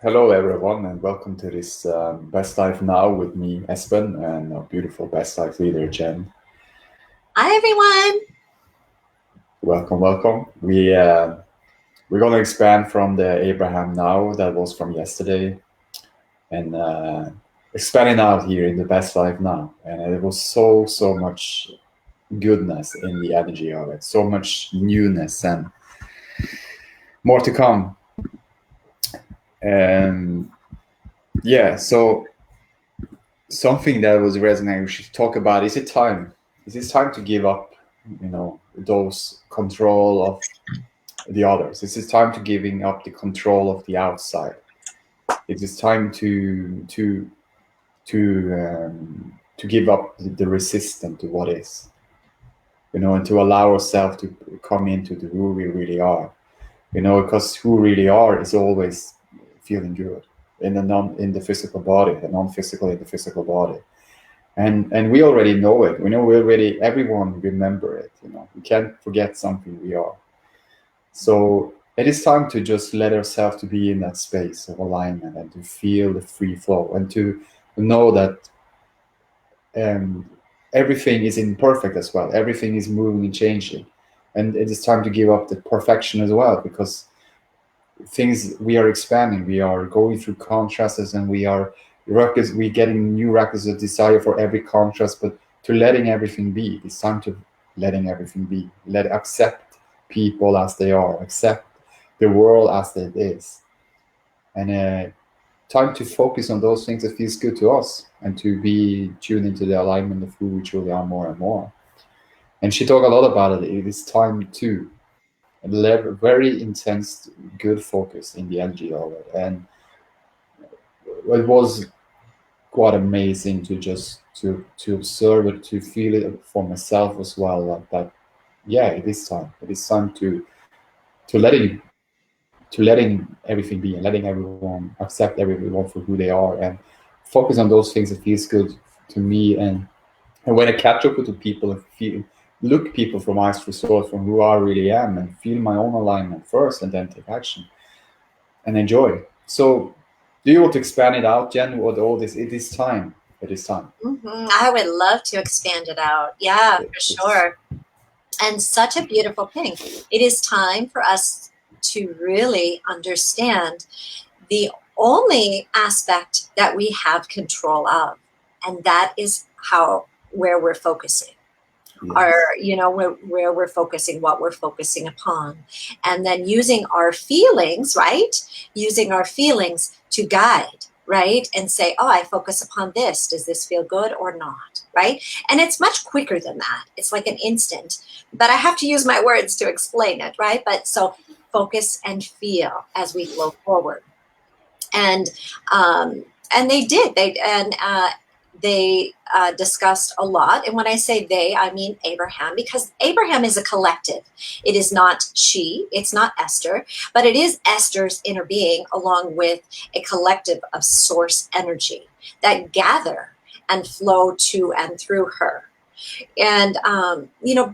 Hello, everyone, and welcome to this Best Life Now with me, Espen, and our beautiful Best Life leader, Jen. Hi, everyone. Welcome, welcome. We're gonna expand from the Abraham Now that was from yesterday, and expanding out here in the Best Life Now. And it was so much goodness in the energy of it, so much newness, and more to come. And yeah, so something that was resonating, we should talk about, is it time? Is it time to give up, those control of the others? Is it time to giving up the control of the outside? It is time to give up the resistance to what is, and to allow ourselves to come into the who we really are, because who we really are is always feeling good in the physical body, the non-physical in the physical body. And we already know it. We already, everyone remember it. We can't forget something we are. So it is time to just let ourselves to be in that space of alignment and to feel the free flow and to know that um, everything is imperfect as well. Everything is moving and changing, and it is time to give up the perfection as well, because things, we are expanding, we are going through contrasts, and we getting new records of desire for every contrast, but to letting everything be. It's time to letting everything be. Accept people as they are, accept the world as it is, and time to focus on those things that feels good to us, and to be tuned into the alignment of who we truly are more and more. And she talked a lot about it. It is time to very intense, good focus in the energy of it. And it was quite amazing to just to observe it, to feel it for myself as well. That yeah, it is time. It is time to letting everything be, and letting everyone accept everyone for who they are, and focus on those things that feels good to me. And when I catch up with the people and look people from my resort, from who I really am, and feel my own alignment first, and then take action and enjoy. So, do you want to expand it out, Jen? What all this? It is time. It is time. I would love to expand it out. Yeah, for It's sure. And such a beautiful thing. It is time for us to really understand the only aspect that we have control of, and that is where we're focusing. Our, yes. where we're focusing, what we're focusing upon, and then using our feelings, right? Using our feelings to guide, right? And say, oh, I focus upon this. Does this feel good or not? Right? And it's much quicker than that. It's like an instant, but I have to use my words to explain it, right? But so focus and feel as we flow forward. And and they did. They discussed a lot. And when I say they, I mean Abraham, because Abraham is a collective. It is not she, it's not Esther, but it is Esther's inner being, along with a collective of source energy that gather and flow to and through her. And,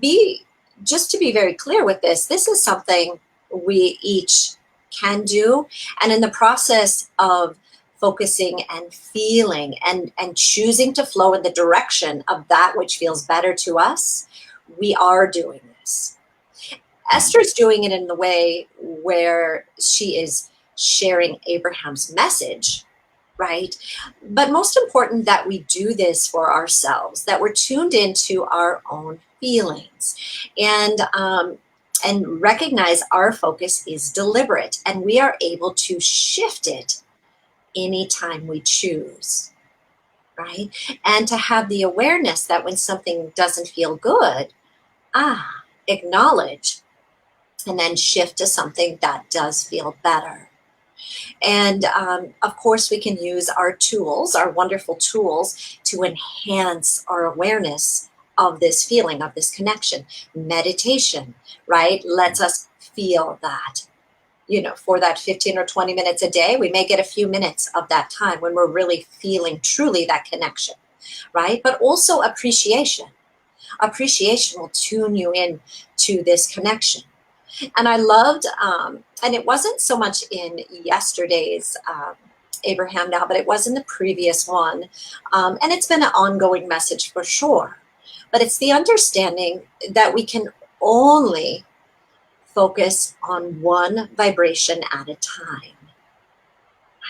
be just to be very clear with this is something we each can do. And in the process of focusing and feeling and choosing to flow in the direction of that which feels better to us, we are doing this. Mm. Esther's doing it in the way where she is sharing Abraham's message, right? But most important, that we do this for ourselves, that we're tuned into our own feelings, and recognize our focus is deliberate, and we are able to shift it anytime we choose, right? And to have the awareness that when something doesn't feel good, acknowledge, and then shift to something that does feel better. And of course, we can use our tools, our wonderful tools, to enhance our awareness of this feeling, of this connection. Meditation, right, lets us feel that. For that 15 or 20 minutes a day, we may get a few minutes of that time when we're really feeling truly that connection, right? But also appreciation. Appreciation will tune you in to this connection. And I loved and it wasn't so much in yesterday's Abraham Now, but it was in the previous one. And it's been an ongoing message for sure. But it's the understanding that we can only focus on one vibration at a time.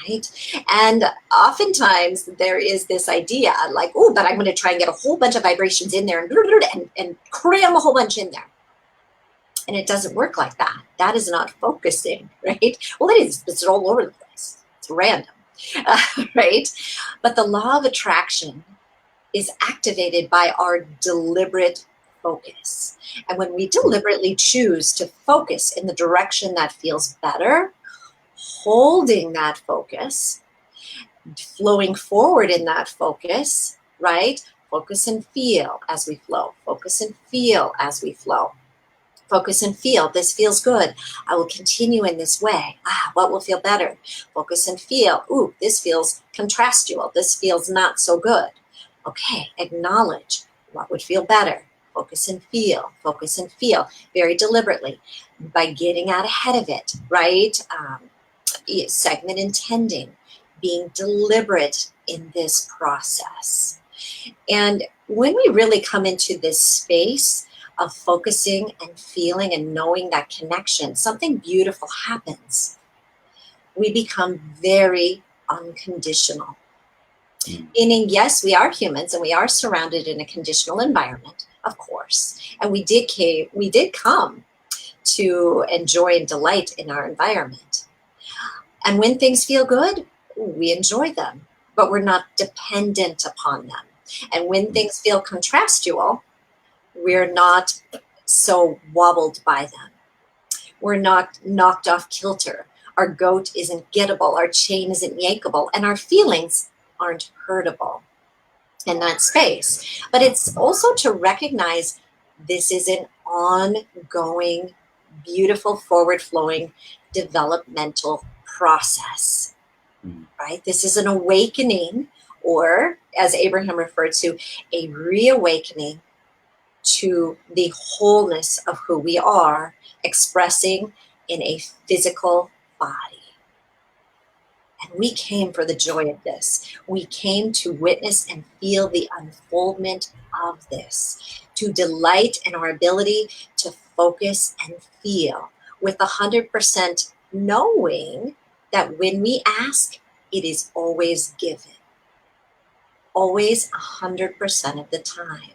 Right? And oftentimes there is this idea like, oh, but I'm going to try and get a whole bunch of vibrations in there and cram a whole bunch in there. And it doesn't work like that. That is not focusing, right? Well, it is. It's all over the place. It's random, right? But the law of attraction is activated by our deliberate focus. And when we deliberately choose to focus in the direction that feels better, holding that focus, flowing forward in that focus, right? Focus and feel as we flow. Focus and feel as we flow. Focus and feel. This feels good. I will continue in this way. What will feel better? Focus and feel. Ooh, this feels contrastual. This feels not so good. Okay, acknowledge what would feel better. Focus and feel. Focus and feel very deliberately by getting out ahead of it, right? Segment intending, being deliberate in this process. And when we really come into this space of focusing and feeling and knowing that connection, something beautiful happens. We become very unconditional. Meaning, yes, we are humans and we are surrounded in a conditional environment, of course. And we did come to enjoy and delight in our environment. And when things feel good, we enjoy them, but we're not dependent upon them. And when things feel contrastual, we're not so wobbled by them. We're not knocked off kilter. Our goat isn't gettable. Our chain isn't yankeable. And our feelings aren't hurtable in that space. But it's also to recognize this is an ongoing, beautiful, forward-flowing developmental process, right? This is an awakening, or as Abraham referred to, a reawakening to the wholeness of who we are, expressing in a physical body. And we came for the joy of this. We came to witness and feel the unfoldment of this, to delight in our ability to focus and feel with 100% knowing that when we ask, it is always given. Always 100% of the time.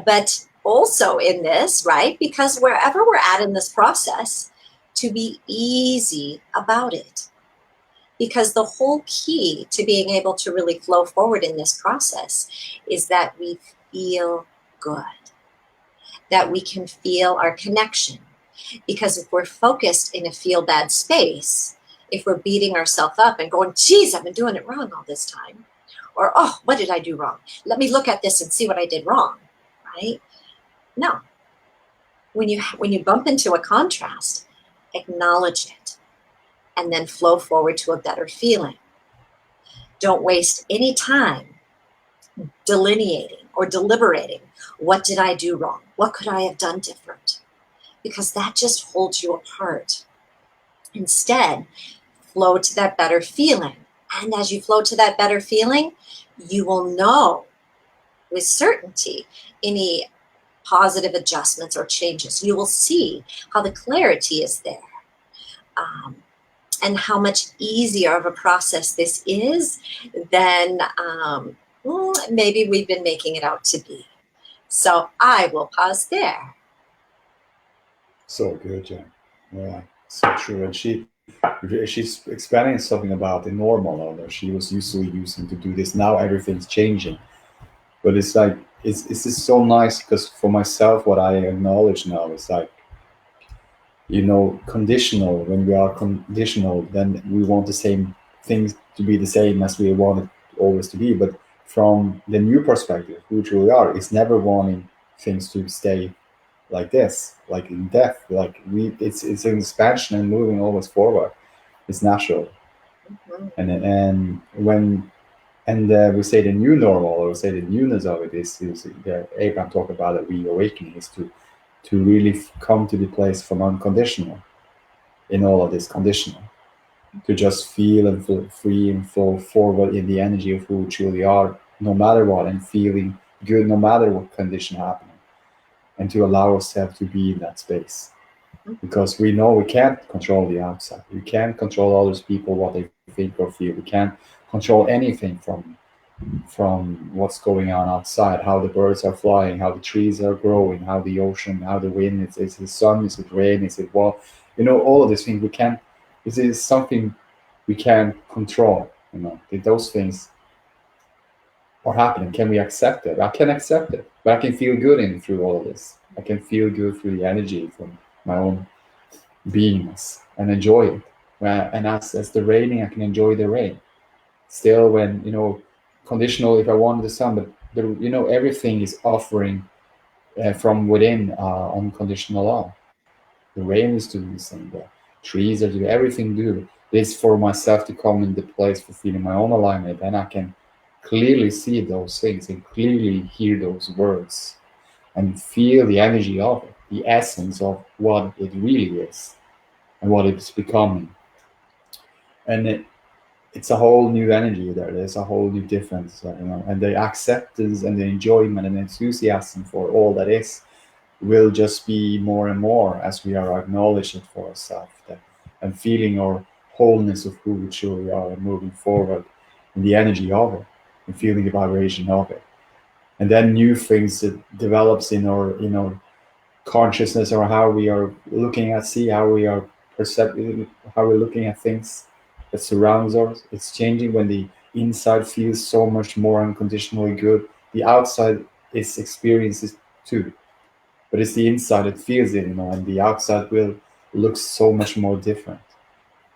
But also in this, right, because wherever we're at in this process, to be easy about it. Because the whole key to being able to really flow forward in this process is that we feel good, that we can feel our connection. Because if we're focused in a feel bad space, if we're beating ourselves up and going, geez, I've been doing it wrong all this time, or, oh, what did I do wrong? Let me look at this and see what I did wrong, right? No. When you bump into a contrast, acknowledge it and then flow forward to a better feeling. Don't waste any time delineating or deliberating. What did I do wrong? What could I have done different? Because that just holds you apart. Instead, flow to that better feeling. And as you flow to that better feeling, you will know with certainty any positive adjustments or changes. You will see how the clarity is there, and how much easier of a process this is than maybe we've been making it out to be. So I will pause there. So good, Jen. Yeah, so true. And she's explaining something about the normal owner. She was usually using to do this. Now everything's changing. But it's like it's just so nice because for myself, what I acknowledge now is like, conditional. When we are conditional, then we want the same things to be the same as we want it always to be. But from the new perspective, which we are, is never wanting things to stay like this, like in death. Like it's an expansion and moving always forward. It's natural. Mhm. And we say the new normal, or we say the newness of it is Abraham talked about a reawakening, is to really come to the place from unconditional. in all of this conditional, to just feel and feel free and fall forward in the energy of who we truly are, no matter what, and feeling good no matter what condition happening, and to allow ourselves to be in that space. Because we know we can't control the outside. We can't control others people, what they think or feel. We can't control anything from what's going on outside, how the birds are flying, how the trees are growing, how the ocean, how the wind, is it sun, is it rain, is it what, all of these things we can't, this is something we can control, those things are happening. Can we accept it? I can accept it, but I can feel good in through all of this. I can feel good through the energy from my own beingness and enjoy it. And as the raining, I can enjoy the rain. Still, when conditional, if I wanted the sun, but everything is offering from within unconditional love. The rain is doing the same. The trees are doing everything. Do this for myself to come in the place for feeling my own alignment, and I can clearly see those things and clearly hear those words and feel the energy of it, the essence of what it really is and what it's becoming. And it's a whole new energy there. There's a whole new difference, and the acceptance and the enjoyment and enthusiasm for all that is will just be more and more as we are acknowledging it for ourselves and feeling our wholeness of who we truly are and moving forward in the energy of it and feeling the vibration of it. And then new things that develops in our consciousness, or how we are looking at see how we are perceiving, how we're looking at things that surrounds us. It's changing when the inside feels so much more unconditionally good. The outside is experiences too, but it's the inside that feels it, and the outside will look so much more different.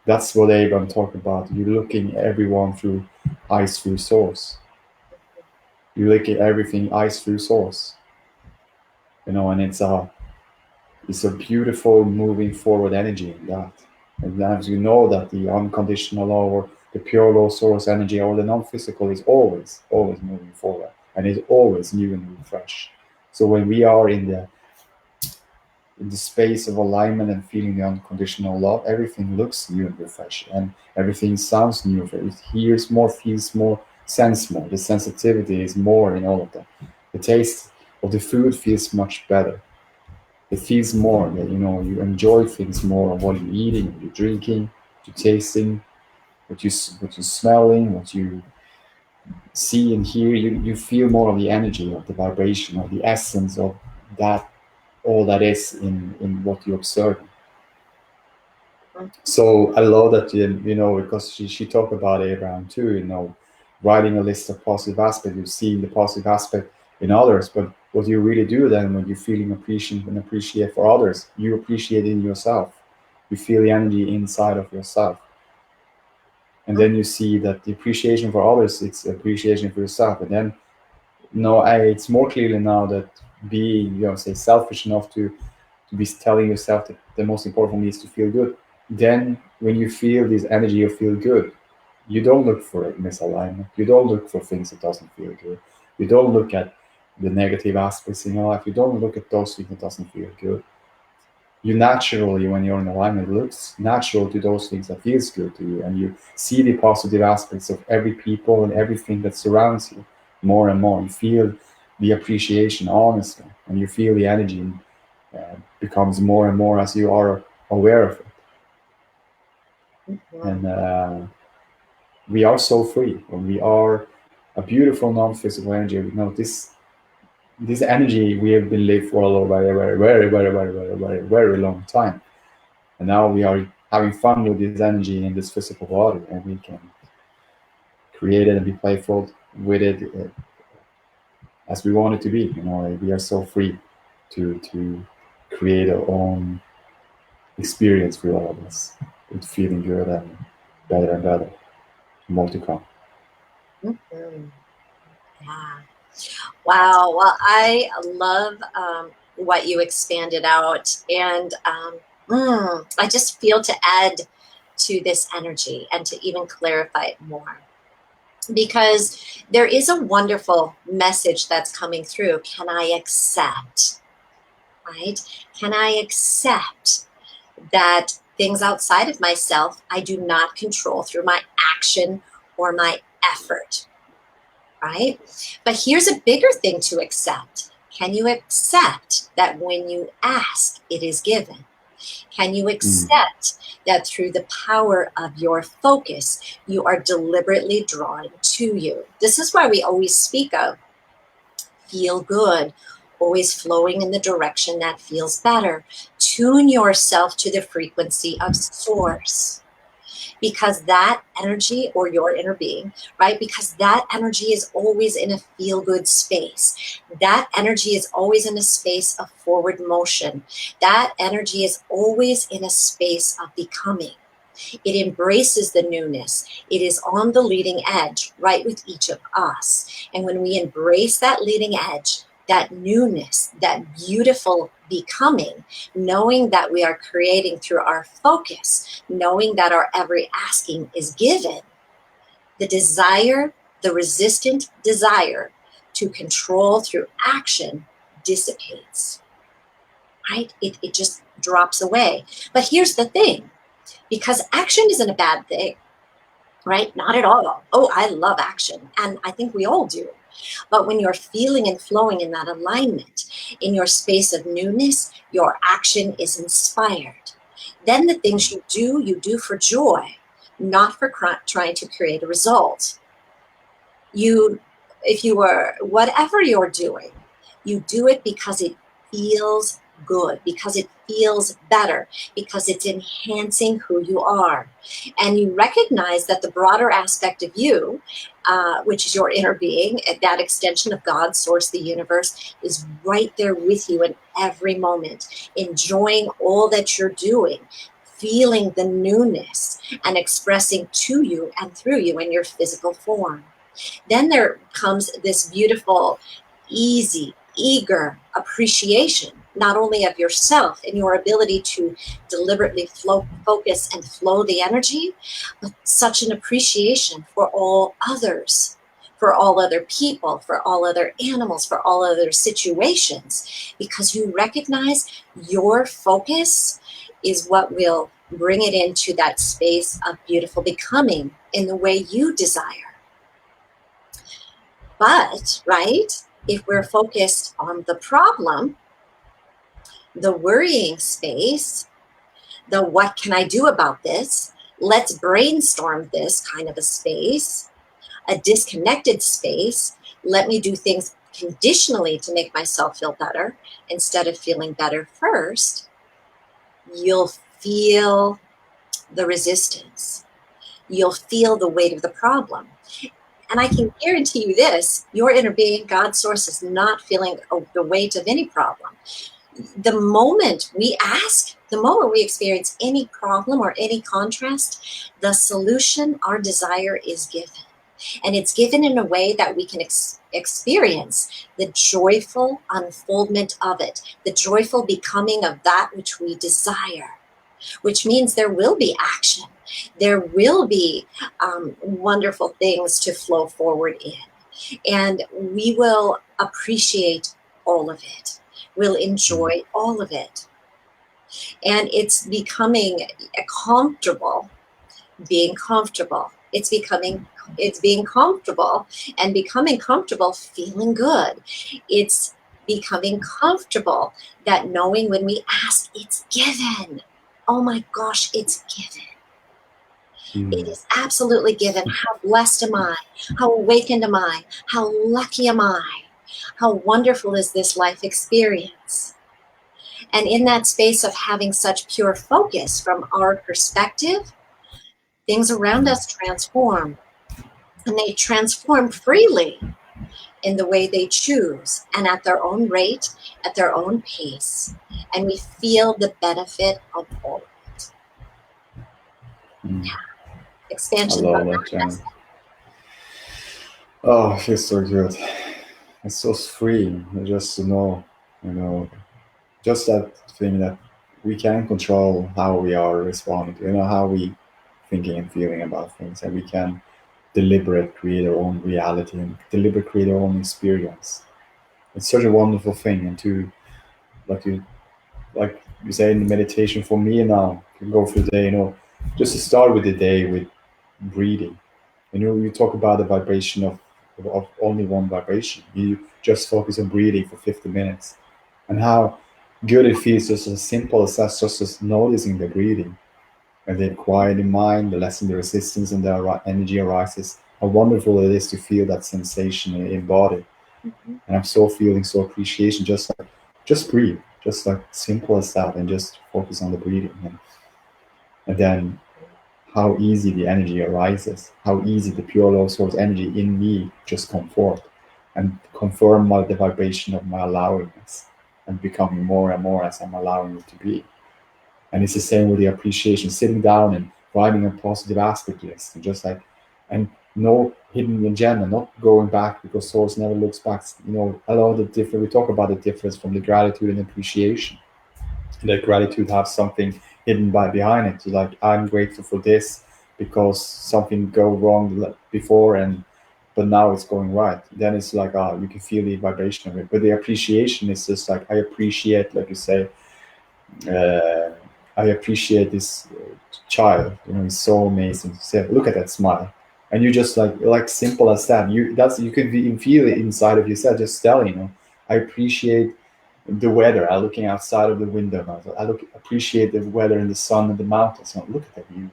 That's what Abraham talked about. You're looking at everyone through eyes through source. You look at everything eyes through source. And it's a beautiful moving forward energy in that. And as you know that the unconditional law or the pure law source energy or the non-physical is always moving forward and is always new and fresh. So when we are in the space of alignment and feeling the unconditional love, everything looks new and refreshed, and everything sounds new. It hears more, feels more, sense more. The sensitivity is more in all of that. The taste of the food feels much better. It feels more that you enjoy things more of what you're eating, what you're drinking, what you're tasting, what you're smelling, what you see and hear. You feel more of the energy, of the vibration, of the essence of that, all that is in what you observe. So I love that because she talked about Abraham too, writing a list of positive aspects, you're seeing the positive aspect in others, but what you really do then when you're feeling appreciation and appreciate for others, you appreciate in yourself. You feel the energy inside of yourself. And then you see that the appreciation for others, it's appreciation for yourself. And then it's more clearly now that being, say selfish enough to be telling yourself that the most important for me is to feel good. Then when you feel this energy you feel good, you don't look for a misalignment. You don't look for things that doesn't feel good. You don't look at the negative aspects in your life. You don't look at those things that doesn't feel good. You naturally, when you're in alignment, it looks natural to those things that feels good to you, and you see the positive aspects of every people and everything that surrounds you more and more. You feel the appreciation honestly, and you feel the energy becomes more and more as you are aware of it. And we are so free when we are a beautiful non-physical energy. We know this energy we have been lived for a very, very, very, very, very, very, very, very long time, and now we are having fun with this energy in this physical body, and we can create it and be playful with it as we want it to be. We are so free to create our own experience for all of us. It's feeling good and better. More to come. Mm-hmm. Yeah. Wow. Well, I love what you expanded out, and I just feel to add to this energy and to even clarify it more, because there is a wonderful message that's coming through. Can I accept? Right? Can I accept that Things outside of myself, I do not control through my action or my effort, right? But here's a bigger thing to accept. Can you accept that when you ask, it is given? Can you accept that through the power of your focus, you are deliberately drawing to you? This is why we always speak of feel good, always flowing in the direction that feels better. Tune yourself to the frequency of source, because that energy, or your inner being, right? Because that energy is always in a feel good space. That energy is always in a space of forward motion. That energy is always in a space of becoming. It embraces the newness. It is on the leading edge, right, with each of us. And when we embrace that leading edge, that newness, that beautiful becoming, knowing that we are creating through our focus, knowing that our every asking is given, the desire, the resistant desire to control through action dissipates, right? It just drops away. But here's the thing, because action isn't a bad thing, right? Not at all. Oh, I love action. And I think we all do. But when you're feeling and flowing in that alignment, in your space of newness, your action is inspired. Then the things you do for joy, not for trying to create a result. If you are, whatever you're doing, you do it because it feels good, because it feels better, because it's enhancing who you are. And you recognize that the broader aspect of you, which is your inner being, that extension of God, source, the universe, is right there with you in every moment, enjoying all that you're doing, feeling the newness, and expressing to you and through you in your physical form. Then there comes this beautiful, easy, eager appreciation, not only of yourself and your ability to deliberately focus and flow the energy, but such an appreciation for all others, for all other people, for all other animals, for all other situations, because you recognize your focus is what will bring it into that space of beautiful becoming in the way you desire. But, right, if we're focused on the problem, the worrying space, the what can I do about this? Let's brainstorm this kind of a space, a disconnected space. Let me do things conditionally to make myself feel better instead of feeling better first. You'll feel the resistance. You'll feel the weight of the problem. And I can guarantee you this, your inner being, God's source, is not feeling the weight of any problem. The moment we ask, the moment we experience any problem or any contrast, the solution, our desire, is given. And it's given in a way that we can experience the joyful unfoldment of it, the joyful becoming of that which we desire, which means there will be action. There will be wonderful things to flow forward in. And we will appreciate all of it. We'll enjoy all of it. And it's becoming comfortable, being comfortable. It's being comfortable and becoming comfortable, feeling good. It's becoming comfortable that knowing when we ask, it's given. Oh my gosh, it's given. It is absolutely given. How blessed am I? How awakened am I? How lucky am I? How wonderful is this life experience? And in that space of having such pure focus from our perspective, things around us transform. And they transform freely in the way they choose and at their own rate, at their own pace. And we feel the benefit of all of it. Yeah. Expansion. I love that, Jen. Oh, it feels so good. It's so freeing just to know, just that thing that we can control how we are responding to, how we thinking and feeling about things, and we can deliberate create our own reality and deliberate create our own experience. It's such a wonderful thing, and to like you say in the meditation for me now, you can go through the day, just to start with the day with breathing. You talk about the vibration of only one vibration. You just focus on breathing for 50 minutes, and how good it feels, just as simple as that, just as noticing the breathing. And then quiet the mind, the lessen the resistance, and the energy arises. How wonderful it is to feel that sensation in body. Mhm. And I'm so feeling so appreciation, just breathe, just like simple as that, and just focus on the breathing. And then how easy the energy arises, how easy the pure law source energy in me just come forth and confirm the vibration of my allowingness and becoming more and more as I'm allowing it to be. And it's the same with the appreciation, sitting down and writing a positive aspect list and just like, and no hidden agenda, not going back because source never looks back. A lot of the different, we talk about the difference from the gratitude and appreciation. That gratitude has something hidden behind it. Like, I'm grateful for this because something go wrong before, and but now it's going right. Then it's like, you can feel the vibration of it. But the appreciation is just like, I appreciate, like you say, uh, I appreciate this child. He's so amazing. Say, look at that smile, and you just like simple as that. You can even feel it inside of yourself. Just tell, I appreciate the weather. I'm looking outside of the window now. I appreciate the weather and the sun and the mountains. Now, look at that view,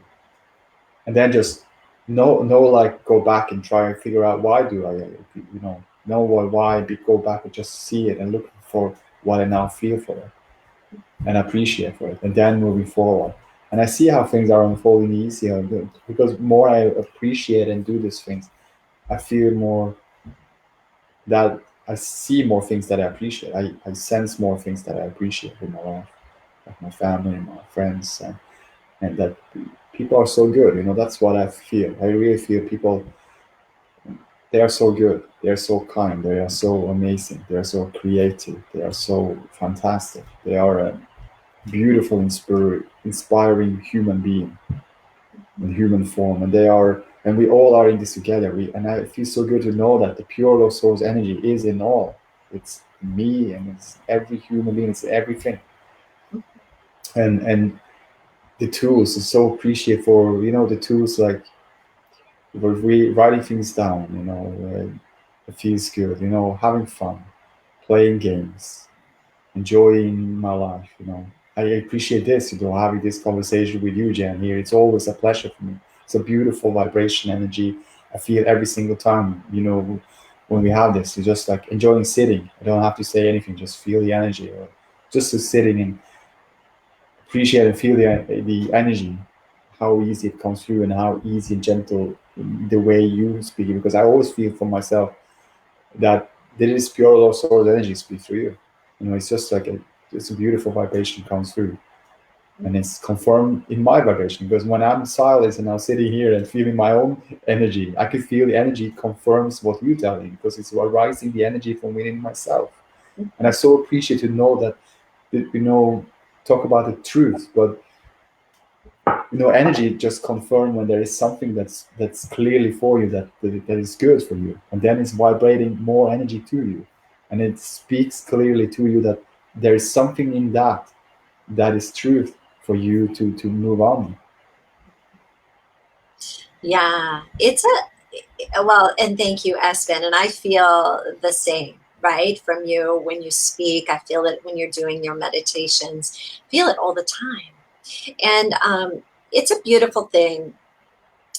and then just no like go back and try and figure out why do I know why go back and just see it and look for what I now feel for it and appreciate for it, and then moving forward. And I see how things are unfolding easier because more I appreciate and do these things, I feel more that I see more things that I appreciate. I sense more things that I appreciate in my life, like my family and my friends, and that people are so good. That's what I feel. I really feel people, they are so good. They are so kind. They are so amazing. They are so creative. They are so fantastic. They are a beautiful, inspiring human being in human form, and we all are in this together. And I feel so good to know that the pure law source energy is in all. It's me, and it's every human being. It's everything, and the tools is so appreciated for the tools like we're writing things down. It feels good. Having fun, playing games, enjoying my life. I appreciate this, having this conversation with you, Jen, here. It's always a pleasure for me. It's a beautiful vibration energy. I feel every single time, when we have this. It's just like enjoying sitting. I don't have to say anything, just feel the energy, or just to sitting and appreciate and feel the energy, how easy it comes through and how easy and gentle the way you speak. Because I always feel for myself that there is pure law source energy speak through you. It's just like it's a beautiful vibration comes through, and it's confirmed in my vibration. Because when I'm silent and I'm sitting here and feeling my own energy, I can feel the energy confirms what you tell me because it's arising the energy from within myself. And I so appreciate to know that talk about the truth, but energy just confirm when there is something that's clearly for you, that is good for you, and then it's vibrating more energy to you, and it speaks clearly to you that there is something in that is truth for you to move on. Yeah, it's well, and thank you, Espen. And I feel the same, right, from you when you speak. I feel it when you're doing your meditations. Feel it all the time, and it's a beautiful thing.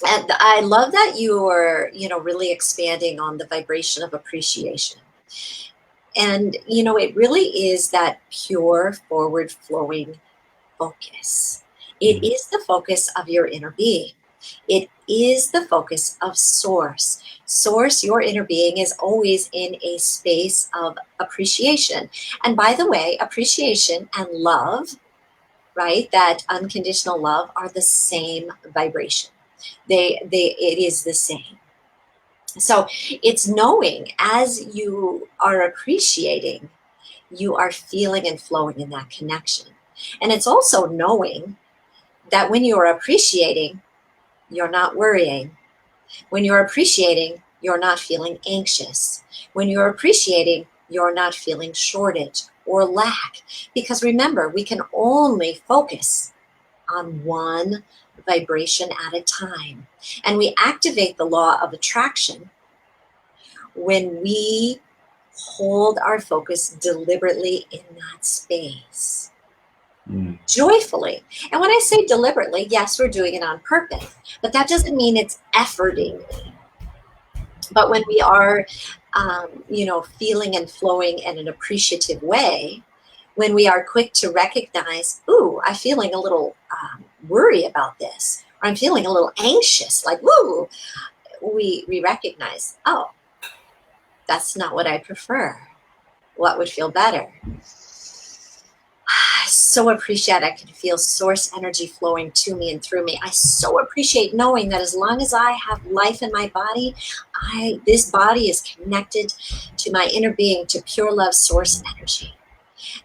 And I love that you are, really expanding on the vibration of appreciation. And it really is that pure, forward flowing focus. It is the focus of your inner being. It is the focus of source. Source, your inner being, is always in a space of appreciation. And by the way, appreciation and love, right, that unconditional love, are the same vibration. It is the same. So it's knowing as you are appreciating, you are feeling and flowing in that connection. And it's also knowing that when you're appreciating, you're not worrying. When you're appreciating, you're not feeling anxious. When you're appreciating, you're not feeling shortage or lack. Because remember, we can only focus on one vibration at a time. And we activate the law of attraction when we hold our focus deliberately in that space. Joyfully. And when I say deliberately, yes, we're doing it on purpose, but that doesn't mean it's efforting. But when we are, feeling and flowing in an appreciative way, when we are quick to recognize, ooh, I'm feeling a little worry about this, or I'm feeling a little anxious, like, woo, we recognize, oh, that's not what I prefer. What would feel better? I so appreciate I can feel source energy flowing to me and through me. I so appreciate knowing that as long as I have life in my body, this body is connected to my inner being, to pure love source energy.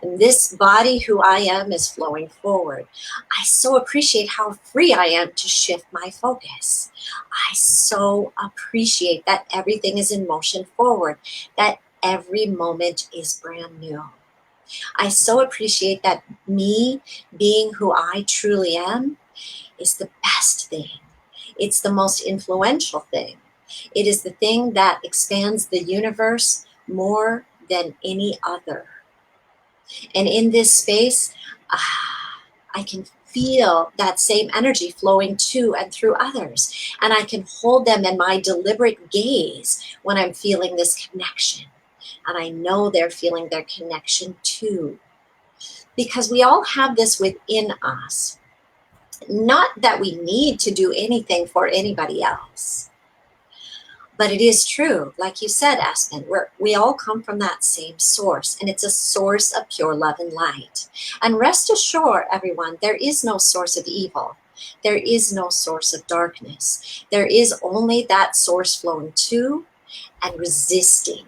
And this body, who I am, is flowing forward. I so appreciate how free I am to shift my focus. I so appreciate that everything is in motion forward, that every moment is brand new. I so appreciate that me being who I truly am is the best thing. It's the most influential thing. It is the thing that expands the universe more than any other. And in this space, I can feel that same energy flowing to and through others. And I can hold them in my deliberate gaze when I'm feeling this connection. And I know they're feeling their connection too. Because we all have this within us. Not that we need to do anything for anybody else. But it is true, like you said, Espen, we all come from that same source, and it's a source of pure love and light. And rest assured, everyone, there is no source of evil. There is no source of darkness. There is only that source flowing to and resisting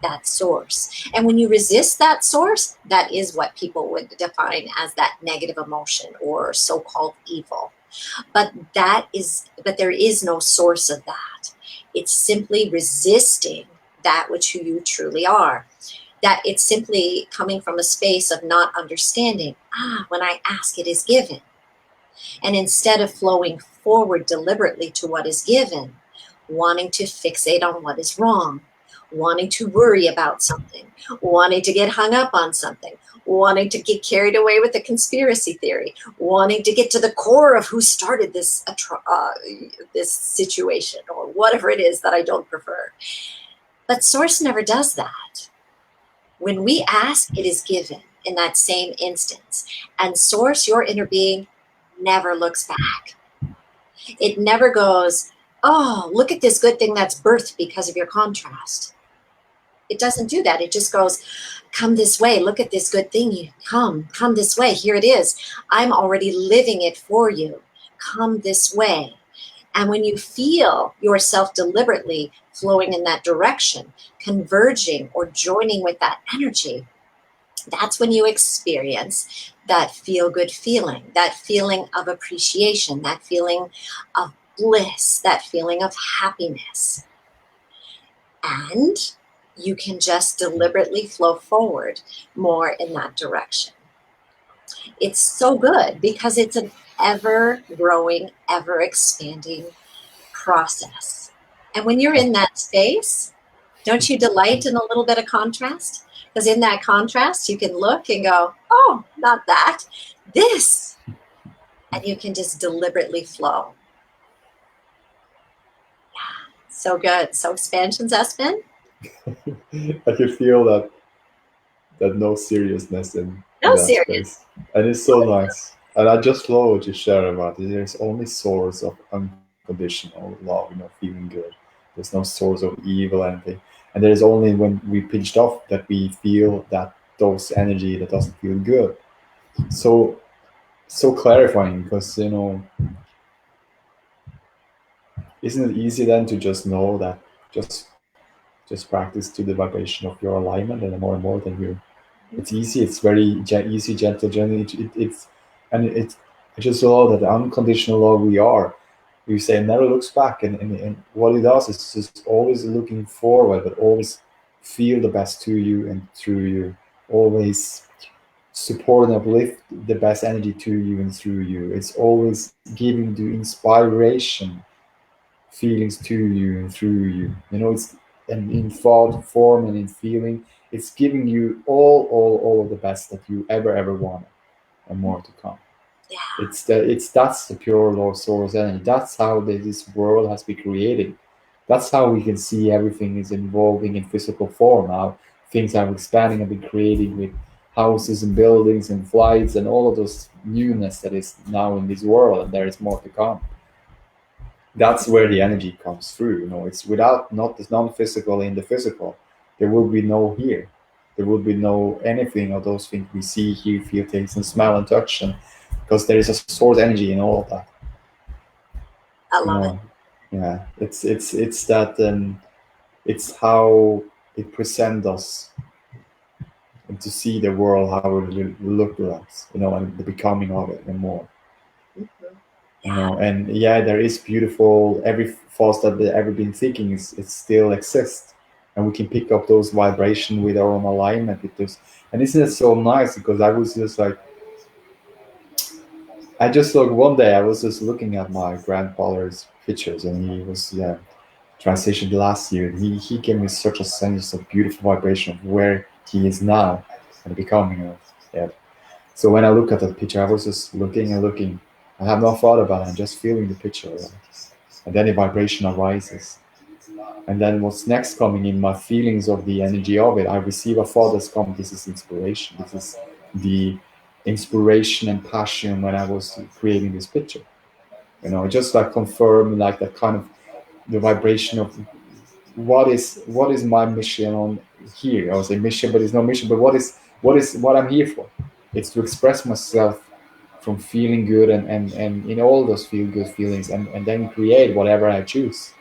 that source. And when you resist that source, that is what people would define as that negative emotion or so-called evil. But there is no source of that. It's simply resisting that which you truly are. That it's simply coming from a space of not understanding. When I ask, it is given. And instead of flowing forward deliberately to what is given, wanting to fixate on what is wrong, wanting to worry about something, wanting to get hung up on something, wanting to get carried away with a conspiracy theory, wanting to get to the core of who started this situation or whatever it is that I don't prefer. But Source never does that. When we ask, it is given in that same instance. And Source, your inner being, never looks back. It never goes, oh, look at this good thing that's birthed because of your contrast. It doesn't do that. It just goes, come this way. Look at this good thing. You come this way. Here it is. I'm already living it for you. Come this way. And when you feel yourself deliberately flowing in that direction, converging or joining with that energy, that's when you experience that feel-good feeling, that feeling of appreciation, that feeling of bliss, that feeling of happiness. And you can just deliberately flow forward more in that direction. It's so good because it's an ever-growing, ever-expanding process. And when you're in that space, don't you delight in a little bit of contrast? Because in that contrast, you can look and go, oh, not that, this. And you can just deliberately flow. Yeah, so good. So expansions, Espen? I can feel that no seriousness in No, that serious. space, and it's so nice. And I just love what you share about it. There's only source of unconditional love, feeling good. There's no source of evil, anything. And there's only when we pinched off that we feel that those energy that doesn't feel good. So clarifying, because isn't it easy then to just know that just practice to the vibration of your alignment, and more then you it's easy. It's very easy, gentle journey. It's I just love that the unconditional love we are. You say never looks back, and what it does is just always looking forward, but always feel the best to you and through you. always support and uplift the best energy to you and through you. It's always giving the inspiration feelings to you and through you. You know, it's and in thought, form, and in feeling, it's giving you all of the best that you ever wanted, and more to come. Yeah. That's the pure Lord source energy. That's how this world has been created. That's how we can see everything is evolving in physical form. How things are expanding and been created with houses and buildings and flights and all of those newness that is now in this world, and there is more to come. That's where the energy comes through. You know, it's without not the non-physical in the physical, there will be no here. There will be no anything of those things we see, hear, feel, taste, and smell and touch, and because there is a source energy in all of that. I You love it. know, yeah, it's that it's how it presents us and to see the world how it will look at us. You know, and the becoming of it and more. Mhm. You Yeah. know, and yeah, there is beautiful every thoughts that they ever been thinking is it still exists, and we can pick up those vibration with our own alignment with this. And isn't it so nice? Because I was just like, I just look one day I was just looking at my grandfather's pictures, and he was transitioned last year. He gave me such a sense of beautiful vibration of where he is now and becoming of. Yeah. So when I look at that picture, I was just looking and looking. I have no thought about it. I'm just feeling the picture. Right? And then the vibration arises. And then what's next coming in my feelings of the energy of it, I receive a thought that's come. This is inspiration. This is the inspiration and passion when I was creating this picture. You know, just like confirm like that kind of the vibration of what is my mission on here. I would say mission, but it's no mission. But what I'm here for? It's to express myself from feeling good and in all those feel good feelings and then create whatever I choose.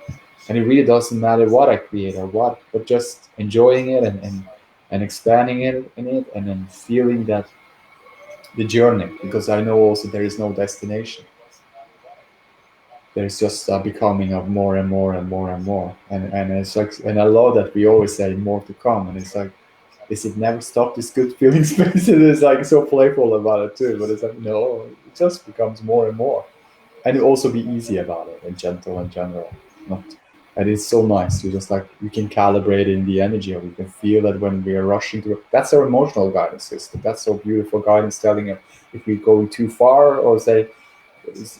And it really doesn't matter what I create or what, but just enjoying it and expanding it in it and then feeling that the journey, because I know also there is no destination. There's just a becoming of more and more and more and more. And it's like, and I love that we always say more to come. And it's like, is it never stop this good feeling space? It is like so playful about it too. But it's like, no, it just becomes more and more. And also be easy about it and gentle in general. Not, and it's so nice to just like we can calibrate in the energy, or we can feel that when we are rushing to. That's our emotional guidance system. That's so beautiful guidance telling us if we're going too far, or say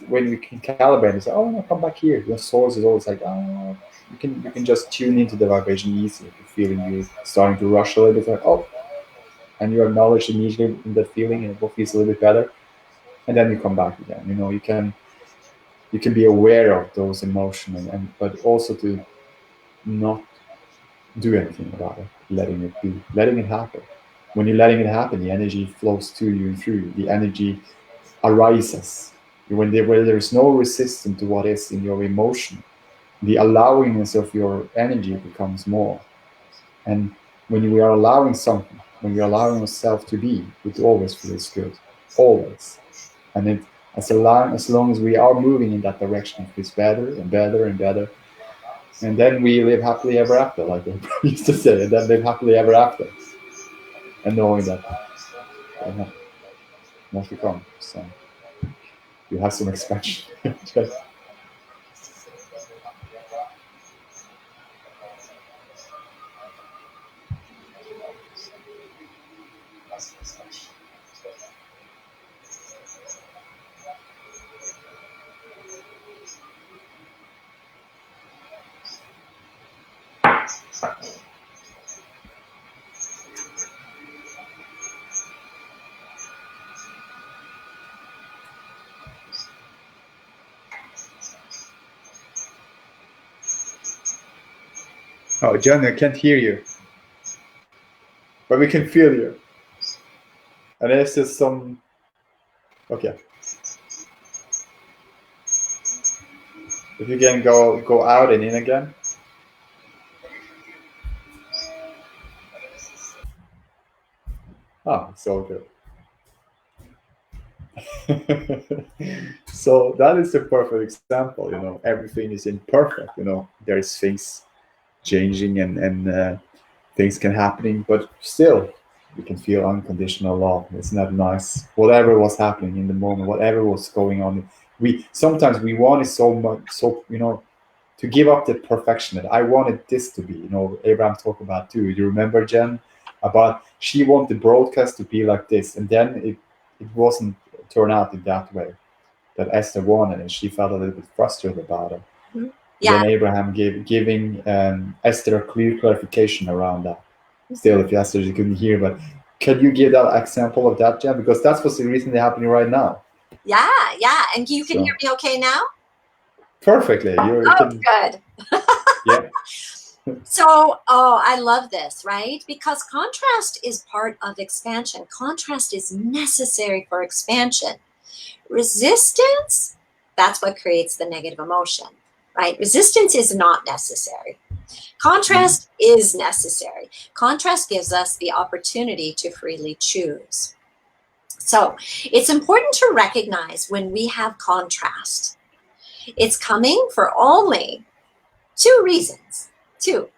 when we can calibrate and say, oh no, come back here. Your source is always like, oh, you can just tune into the vibration easy. If you're feeling you starting to rush a little bit, like oh, and you acknowledge immediately in that feeling, and it will feel a little bit better, and then you come back again. You know, you can be aware of those emotions, and but also to not do anything about it, letting it be, letting it happen. When you're letting it happen, the energy flows to you and through you. The energy arises where there is no resistance to what is in your emotion. The allowingness of your energy becomes more. And when we are allowing something, when we are allowing ourselves to be, it always feels good, always. And it as long as we are moving in that direction, it feels better and better and better. And then we live happily ever after, like we used to say, and then live happily ever after, and knowing that more to come. So you have some expansion. Oh, John, I can't hear you, but we can feel you. And there's just some. Okay, if you can go out and in again. Ah, it's all good. So that is the perfect example. You know, everything is imperfect. You know, there's things changing and things can happening, but still, we can feel unconditional love. Isn't that nice? Whatever was happening in the moment, whatever was going on, we sometimes we want it so much, so to give up the perfection. That I wanted this to be, Abraham talked about too. You remember Jen about she wanted the broadcast to be like this, and then it wasn't turn out in that way that Esther wanted, and she felt a little bit frustrated about it. Mhm. Yeah. Then Abraham giving Esther a clear clarification around that. Still, if Esther you couldn't hear, but can you give that example of that, Jen? Because that's what's recently happening right now. Yeah. And you can So, hear me okay now? perfectly. You can. Good. Yeah. So, I love this, right? Because contrast is part of expansion. Contrast is necessary for expansion. Resistance, that's what creates the negative emotion, right? Resistance is not necessary. Contrast is necessary. Contrast gives us the opportunity to freely choose. So it's important to recognize when we have contrast. It's coming for only two reasons. Two.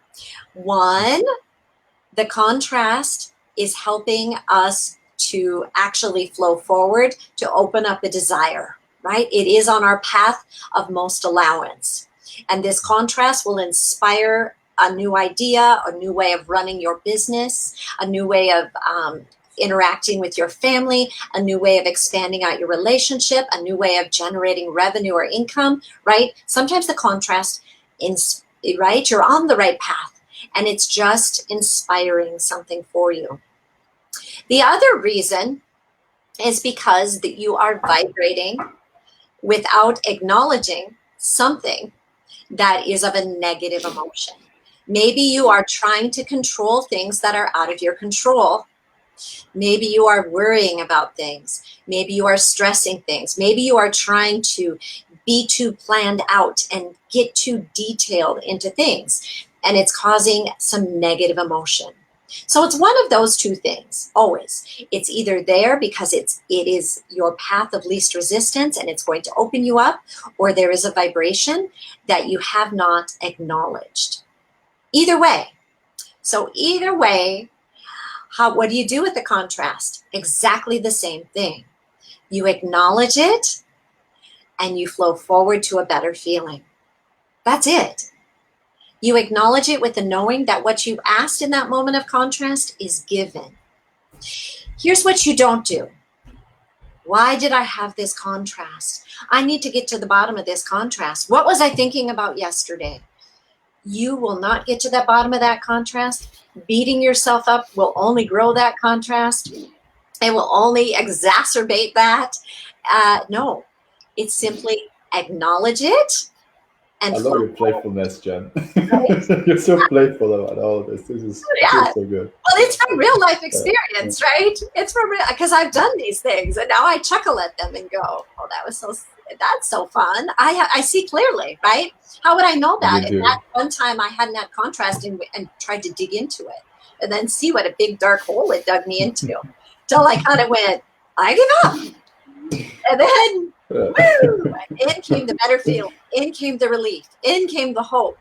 One, the contrast is helping us to actually flow forward, to open up the desire, right? It is on our path of most allowance. And this contrast will inspire a new idea, a new way of running your business, a new way of interacting with your family, a new way of expanding out your relationship, a new way of generating revenue or income, right? Sometimes the contrast, right? You're on the right path and it's just inspiring something for you. The other reason is because that you are vibrating without acknowledging something that is of a negative emotion. Maybe you are trying to control things that are out of your control. Maybe you are worrying about things. Maybe you are stressing things. Maybe you are trying to be too planned out and get too detailed into things. And it's causing some negative emotion. So it's one of those two things, always. It's either there because it is your path of least resistance and it's going to open you up, or there is a vibration that you have not acknowledged. Either way. So either way, what do you do with the contrast? Exactly the same thing. You acknowledge it and you flow forward to a better feeling. That's it. You acknowledge it with the knowing that what you asked in that moment of contrast is given. Here's what you don't do. Why did I have this contrast? I need to get to the bottom of this contrast. What was I thinking about yesterday? You will not get to the bottom of that contrast. Beating yourself up will only grow that contrast. It will only exacerbate that. No, it's simply acknowledge it and I love flow your playfulness, Jen. forward. You're so playful about all of this. This is Yeah. so good. Well, it's from real life experience, right? It's from real, because I've done these things and now I chuckle at them and go, "Oh, that's so fun." I see clearly, right? How would I know that? You If do. that one time I hadn't had contrast and tried to dig into it, and then see what a big dark hole it dug me into, till I kind of went, "I give up," and then woo! In came the better feeling. In came the relief. In came the hope.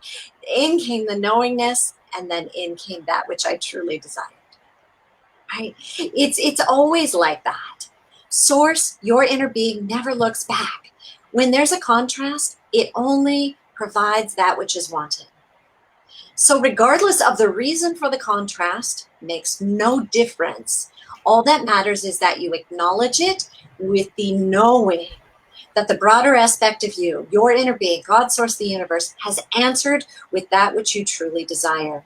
In came the knowingness, and then in came that which I truly desired. Right? It's always like that. Source, your inner being, never looks back. When there's a contrast, it only provides that which is wanted. So regardless of the reason for the contrast, makes no difference. All that matters is that you acknowledge it with the knowing that the broader aspect of you, your inner being, God, source, the universe, has answered with that which you truly desire.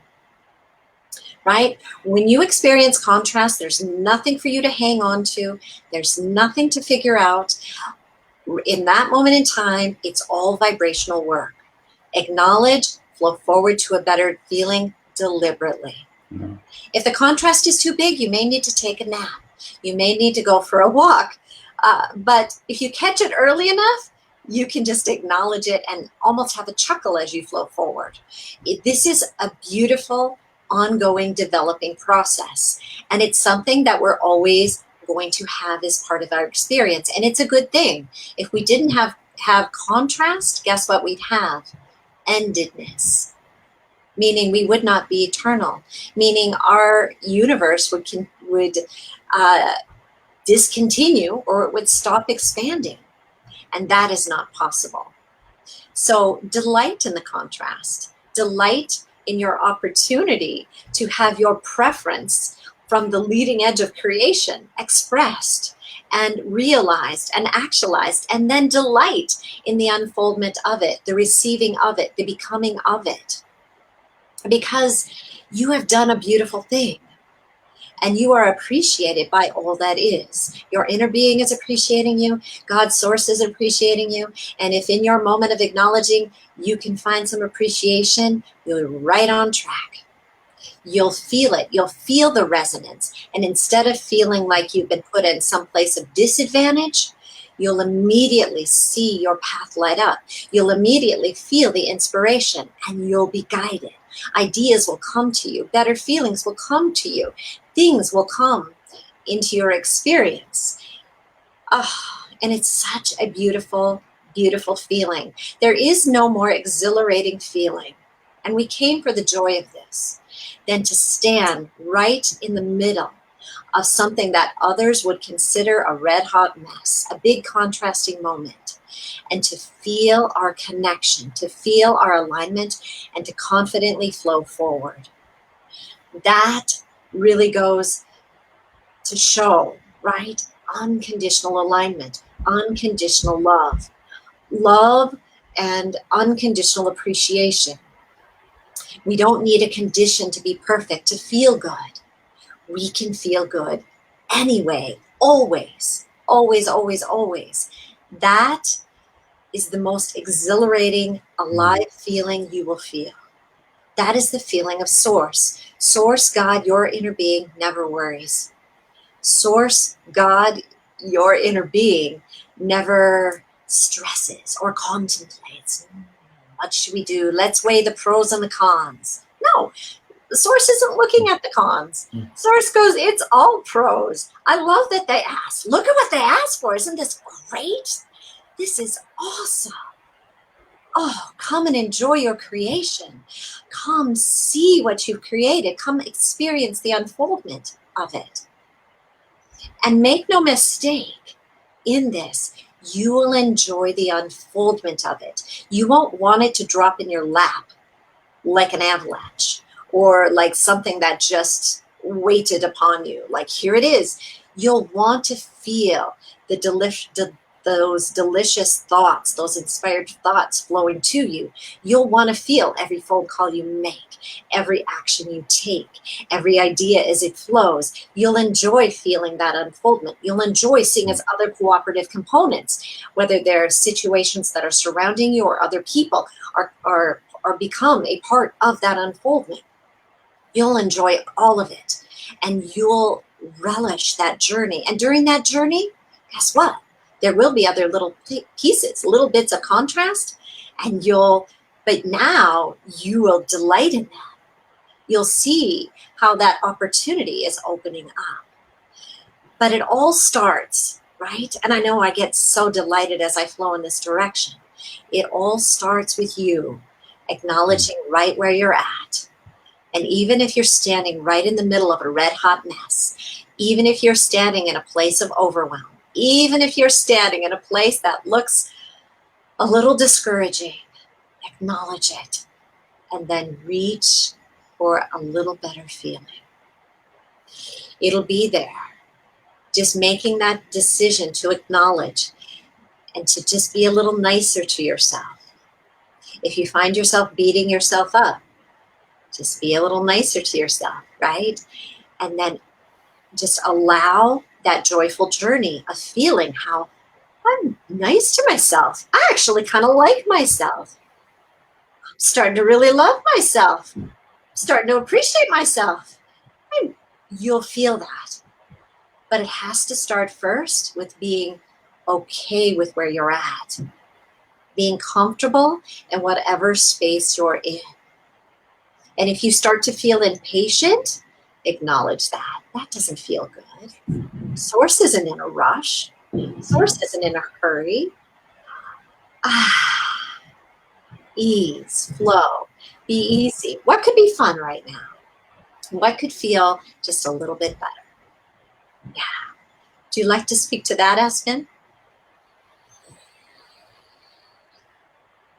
Right? When you experience contrast, there's nothing for you to hang on to. There's nothing to figure out. In that moment in time, it's all vibrational work. Acknowledge, flow forward to a better feeling deliberately. Yeah. If the contrast is too big, you may need to take a nap. You may need to go for a walk. But if you catch it early enough, you can just acknowledge it and almost have a chuckle as you flow forward. This is a beautiful, ongoing, developing process. And it's something that we're always going to have as part of our experience. And it's a good thing. If we didn't have contrast, guess what we'd have? Endedness. Meaning we would not be eternal. Meaning our universe would would uh, discontinue or it would stop expanding. And that is not possible. So delight in the contrast, delight in your opportunity to have your preference from the leading edge of creation expressed and realized and actualized, and then delight in the unfoldment of it, the receiving of it, the becoming of it. Because you have done a beautiful thing. And you are appreciated by all that is. Your inner being is appreciating you. God's source is appreciating you. And if in your moment of acknowledging you can find some appreciation, you're right on track. You'll feel it. You'll feel the resonance. And instead of feeling like you've been put in some place of disadvantage, you'll immediately see your path light up. You'll immediately feel the inspiration and you'll be guided. Ideas will come to you. Better feelings will come to you. Things will come into your experience. And it's such a beautiful, beautiful feeling. There is no more exhilarating feeling. And we came for the joy of this than to stand right in the middle of something that others would consider a red hot mess, a big contrasting moment, and to feel our connection, to feel our alignment, and to confidently flow forward. That really goes to show, right? Unconditional alignment, unconditional love, love and unconditional appreciation. We don't need a condition to be perfect to feel good. We can feel good anyway, always, always, always, always. That is the most exhilarating, alive feeling you will feel. That is the feeling of Source. Source, God, your inner being never worries. Source, God, your inner being never stresses or contemplates. What should we do? Let's weigh the pros and the cons. No, the Source isn't looking at the cons. Source goes, it's all pros. I love that they asked. Look at what they asked for. Isn't this great? This is awesome. Oh, come and enjoy your creation. Come see what you've created. Come experience the unfoldment of it. And make no mistake, in this, you will enjoy the unfoldment of it. You won't want it to drop in your lap like an avalanche or like something that just waited upon you. Like, here it is. You'll want to feel those delicious thoughts, those inspired thoughts flowing to you. You'll want to feel every phone call you make, every action you take, every idea as it flows. You'll enjoy feeling that unfoldment. You'll enjoy seeing as other cooperative components, whether they're situations that are surrounding you or other people are become a part of that unfoldment. You'll enjoy all of it and you'll relish that journey. And during that journey, guess what? There will be other little pieces, little bits of contrast, but now you will delight in that. You'll see how that opportunity is opening up. But it all starts, right? And I know I get so delighted as I flow in this direction. It all starts with you acknowledging right where you're at. And even if you're standing right in the middle of a red hot mess, even if you're standing in a place of overwhelm, even if you're standing in a place that looks a little discouraging, acknowledge it and then reach for a little better feeling. It'll be there. Just making that decision to acknowledge and to just be a little nicer to yourself. If you find yourself beating yourself up, just be a little nicer to yourself, right? And then just allow that joyful journey of feeling how I'm nice to myself. I actually kind of like myself. I'm starting to really love myself. I'm starting to appreciate myself. You'll feel that. But it has to start first with being okay with where you're at, being comfortable in whatever space you're in. And if you start to feel impatient, acknowledge that. That doesn't feel good. Source isn't in a rush. Source isn't in a hurry. Ease, flow, be easy. What could be fun right now? What could feel just a little bit better? Do you like to speak to that, Espen?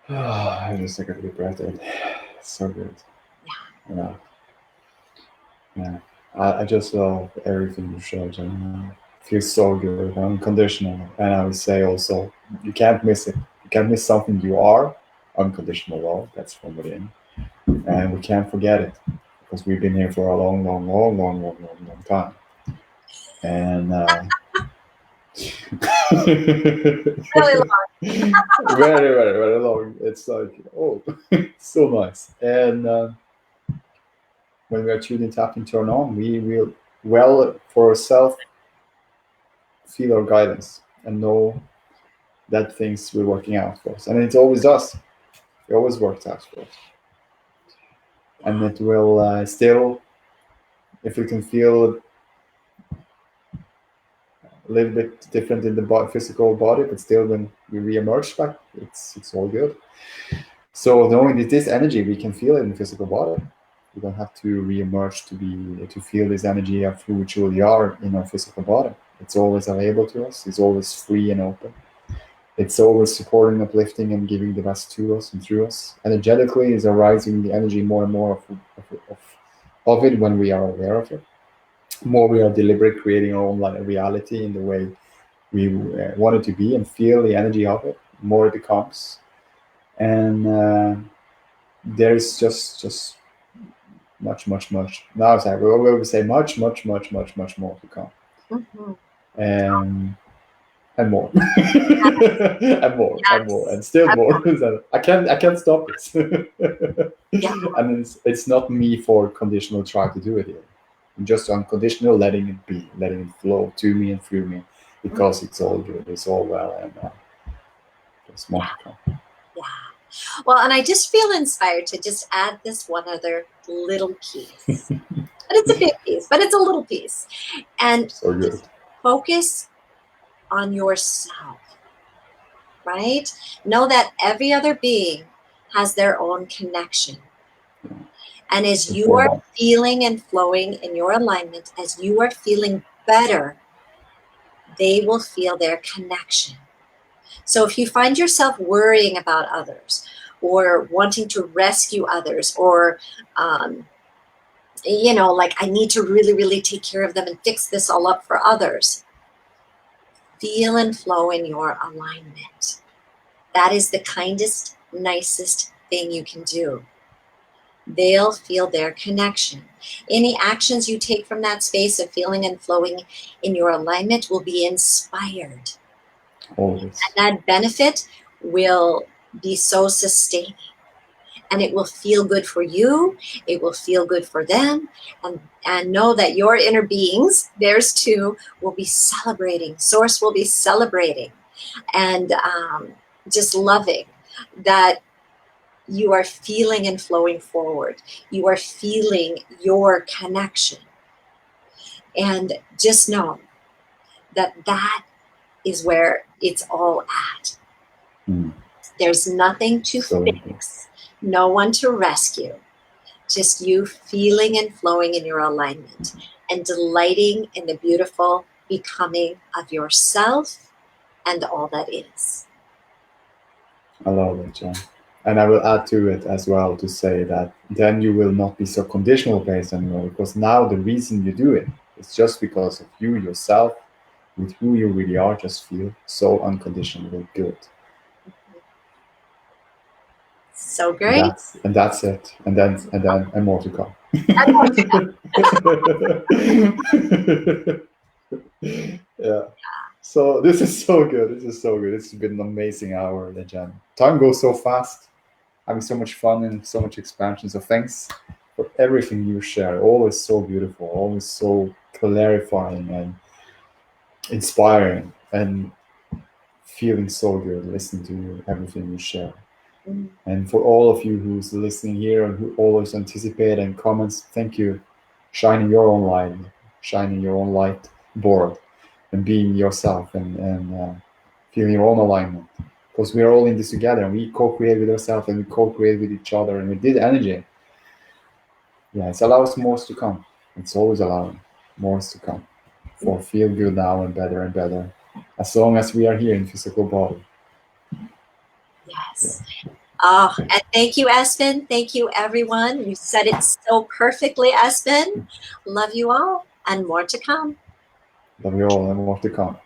I just take a deep breath in. It's so good. Yeah. Yeah. I just love everything you showed, and it feels so good, unconditional. And I would say also, you can't miss it. You can't miss something you are. Unconditional love, that's from within. And we can't forget it because we've been here for a long, long, long, long, long, long, long time. And Really long. very, very, very long. It's like, oh, so nice. And when we are tuning, tapping, turn on, we will, well, for ourselves, feel our guidance and know that things will working out for us. And it always does. It always works out for us. And it will still, if we can feel a little bit different in the physical body, but still when we re-emerge back, it's all good. So knowing that this energy, we can feel it in the physical body. We don't have to re-emerge to feel this energy of who we truly are in our physical body. It's always available to us. It's always free and open. It's always supporting, uplifting, and giving the best to us and through us. Energetically is arising the energy more and more of it when we are aware of it. More we are deliberate, creating our own reality in the way we want it to be and feel the energy of it, more it becomes. And there's just much, much, much. Now it's like we will say much, much, much, much, much more to come. Mm-hmm. And more and more and more and still more. I can't stop this. Yeah. And it's not me for conditional try to do it here. I'm just unconditional letting it be, letting it flow to me and through me because it's all good, it's all well, and there's more to come. Yeah. Well, and I just feel inspired to just add this one other little piece. But it's a big piece, but it's a little piece. And So good. just focus on yourself, right? Know that every other being has their own connection. And as you are feeling and flowing in your alignment, as you are feeling better, they will feel their connection. So if you find yourself worrying about others or wanting to rescue others or, like I need to really, really take care of them and fix this all up for others, feel and flow in your alignment. That is the kindest, nicest thing you can do. They'll feel their connection. Any actions you take from that space of feeling and flowing in your alignment will be inspired. Always. And that benefit will be so sustaining. And it will feel good for you. It will feel good for them. And know that your inner beings, theirs too, will be celebrating. Source will be celebrating. And just loving that you are feeling and flowing forward. You are feeling your connection. And just know that that is where it's all at. There's nothing to fix, no one to rescue, just you feeling and flowing in your alignment and delighting in the beautiful becoming of yourself and all that is. I love it, Jen. And I will add to it as well to say that then you will not be so conditional based anymore because now the reason you do it is just because of you yourself, with who you really are, just feel so unconditionally good. So great. And that's it. And more to come. Yeah. So this is so good. This is so good. It's been an amazing hour, Jen. Time goes so fast. Having so much fun and so much expansion. So thanks for everything you share. Always so beautiful. Always so clarifying and inspiring, and feeling so good listening to you, everything you share. And for all of you who's listening here and who always anticipate and comments, thank you. Shining your own light, shining your own light board, and being yourself and feeling your own alignment. Because we're all in this together, and we co-create with ourselves, and we co-create with each other, and with this energy. Yeah, it allows more to come. It's always allowing more to come. for feel good now and better, as long as we are here in physical body. Yes. Oh, and thank you, Espen. Thank you, everyone. You said it so perfectly, Espen. Love you all, and more to come. Love you all, and more to come.